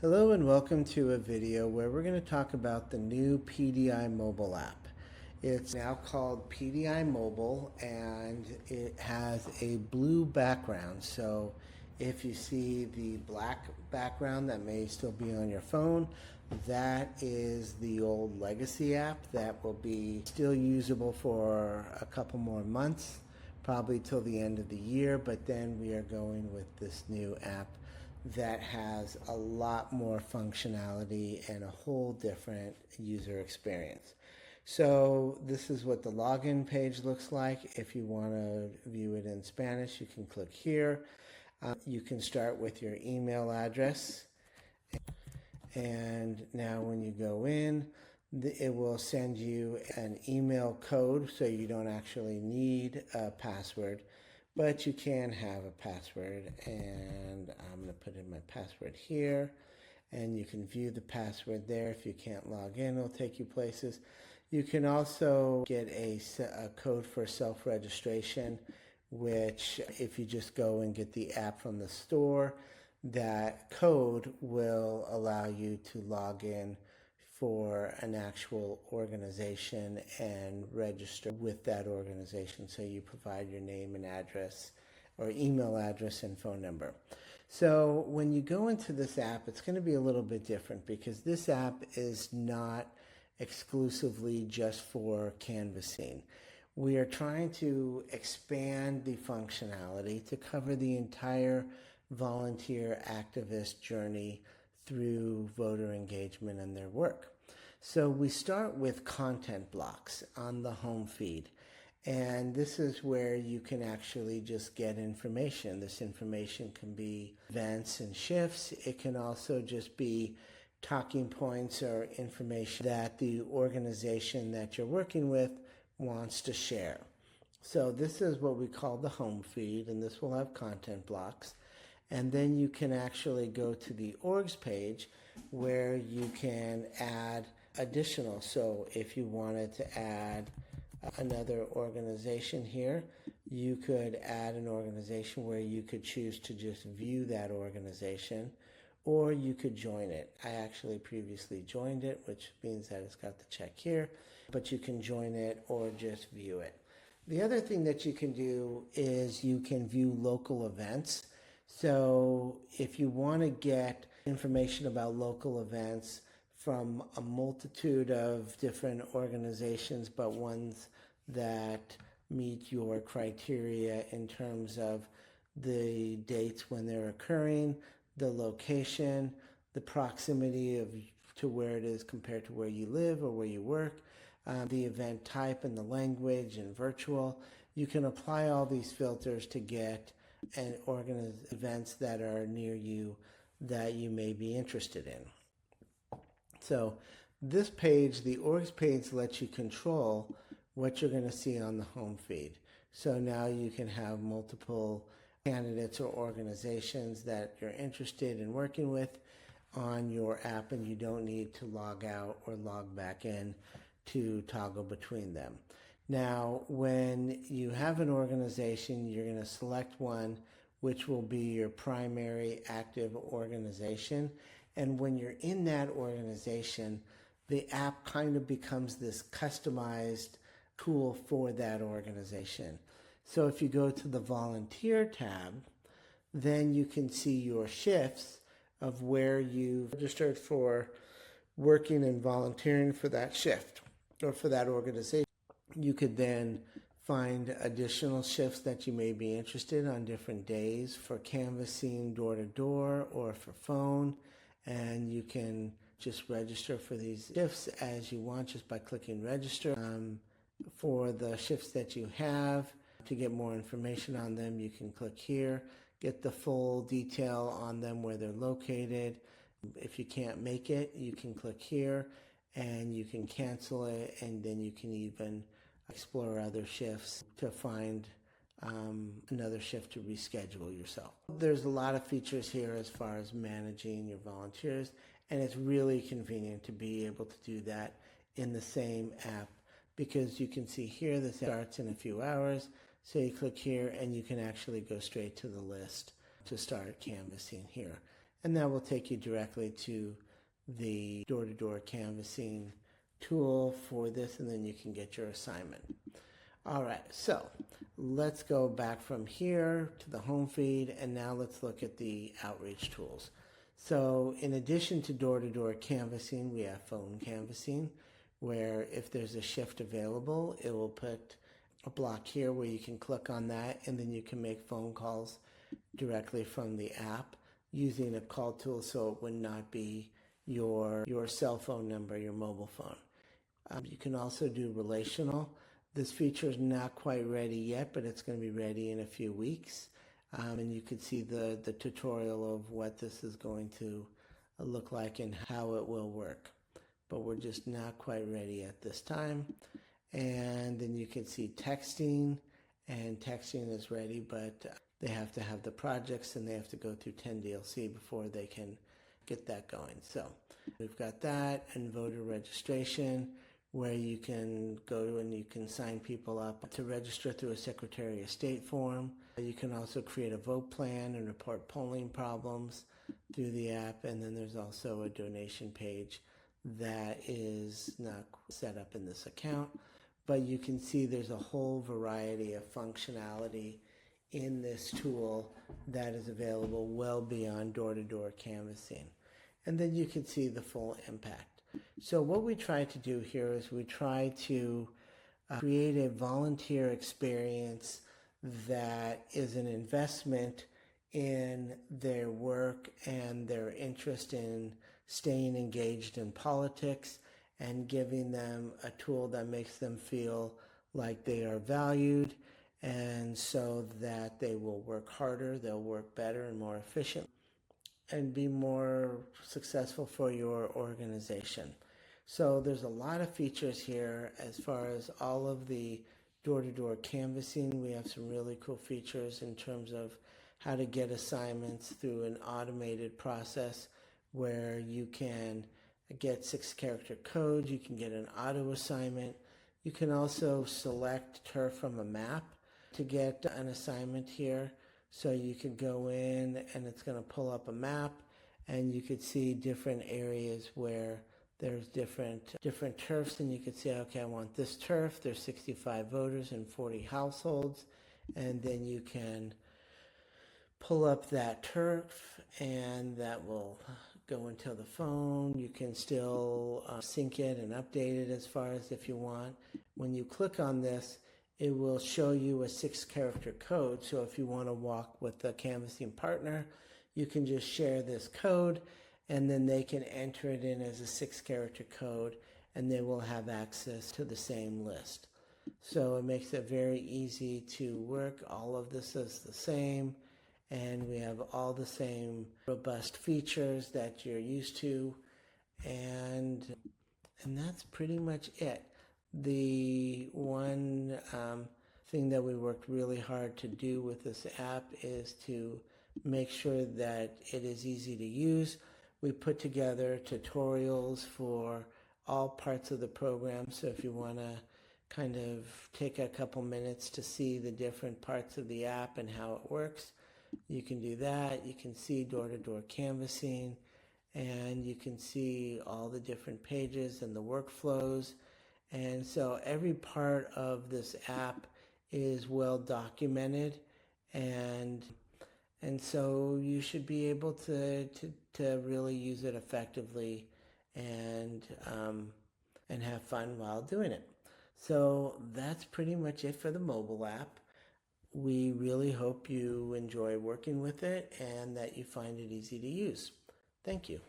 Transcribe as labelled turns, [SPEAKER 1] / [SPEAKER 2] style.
[SPEAKER 1] Hello and welcome to a video where we're going to talk about the new PDI mobile app. It's now called PDI Mobile and it has a blue background. So if you see the black background that may still be on your phone, that is the old legacy app that will be still usable for a couple more months, probably till the end of the year, but then we are going with this new app that has a lot more functionality and a whole different user experience. So this is what the login page looks like. If you want to view it in Spanish, you can click here. You can start with your email address. And now when you go in, it will send you an email code, so you don't actually need a password, but you can have a password. And I'm going to put in my password here, and you can view the password there. If you can't log in, it'll take you places. You can also get a code for self-registration, which if you just go and get the app from the store, that code will allow you to log in for an actual organization and register with that organization. So you provide your name and address, or email address and phone number. So when you go into this app, it's going to be a little bit different because this app is not exclusively just for canvassing. We are trying to expand the functionality to cover the entire volunteer activist journey through voter engagement and their work. So we start with content blocks on the home feed. And this is where you can actually just get information. This information can be events and shifts. It can also just be talking points or information that the organization that you're working with wants to share. So this is what we call the home feed, and this will have content blocks. And then you can actually go to the orgs page where you can add additional. So if you wanted to add another organization here, you could add an organization where you could choose to just view that organization, or you could join it. I actually previously joined it, which means that it's got the check here, but you can join it or just view it. The other thing that you can do is you can view local events. So if you want to get information about local events from a multitude of different organizations, but ones that meet your criteria in terms of the dates when they're occurring, the location, the proximity to where it is compared to where you live or where you work, the event type and the language and virtual, you can apply all these filters to get and organize events that are near you that you may be interested in. So this page, the orgs page, lets you control what you're going to see on the home feed. So now you can have multiple candidates or organizations that you're interested in working with on your app, and you don't need to log out or log back in to toggle between them. Now, when you have an organization, you're going to select one which will be your primary active organization. And when you're in that organization, the app kind of becomes this customized tool for that organization. So if you go to the volunteer tab, then you can see your shifts of where you've registered for working and volunteering for that shift or for that organization. You could then find additional shifts that you may be interested in on different days for canvassing door to door or for phone, and you can just register for these shifts as you want just by clicking register. For the shifts that you have, to get more information on them, you can click here, get the full detail on them, where they're located. If you can't make it, you can click here and you can cancel it, and then you can even explore other shifts to find another shift to reschedule yourself. There's a lot of features here as far as managing your volunteers, and it's really convenient to be able to do that in the same app, because you can see here this starts in a few hours. So you click here and you can actually go straight to the list to start canvassing here. and that will take you directly to the door-to-door canvassing tool for this, and then you can get your assignment. All right, so let's go back from here to the home feed, and now let's look at the outreach tools. So in addition to door-to-door canvassing, we have phone canvassing, where if there's a shift available, it will put a block here where you can click on that, and then you can make phone calls directly from the app using a call tool, so it would not be your cell phone number, your mobile phone. You can also do relational. This feature is not quite ready yet, but it's going to be ready in a few weeks. And you can see the tutorial of what this is going to look like and how it will work. But we're just not quite ready at this time. And then you can see texting, and texting is ready, but they have to have the projects and they have to go through 10DLC before they can get that going. So we've got that, and voter registration, where you can go and you can sign people up to register through a Secretary of State form. You can also create a vote plan and report polling problems through the app, and then there's also a donation page that is not set up in this account, but you can see there's a whole variety of functionality in this tool that is available well beyond door-to-door canvassing. And then you can see the full impact. So what we try to do here is we try to create a volunteer experience that is an investment in their work and their interest in staying engaged in politics, and giving them a tool that makes them feel like they are valued, and so that they will work harder, they'll work better and more efficiently, and be more successful for your organization. So there's a lot of features here as far as all of the door-to-door canvassing. We have some really cool features in terms of how to get assignments through an automated process where you can get 6-character codes, you can get an auto assignment. You can also select turf from a map to get an assignment here. So you could go in and it's going to pull up a map, and you could see different areas where there's different turfs, and you could say, okay, I want this turf. There's 65 voters and 40 households, and then you can pull up that turf, and that will go into the phone. You can still sync it and update it as far as if you want. When you click on this, it will show you a 6-character code. So if you want to walk with a canvassing partner, you can just share this code, and then they can enter it in as a 6-character code, and they will have access to the same list. So it makes it very easy to work. All of this is the same, and we have all the same robust features that you're used to, and that's pretty much it. The one thing that we worked really hard to do with this app is to make sure that it is easy to use. We put together tutorials for all parts of the program, so if you want to kind of take a couple minutes to see the different parts of the app and how it works, you can do that. You can see door-to-door canvassing, and you can see all the different pages and the workflows. And so every part of this app is well documented, and so you should be able to really use it effectively and have fun while doing it. So that's pretty much it for the mobile app. We really hope you enjoy working with it and that you find it easy to use. Thank you.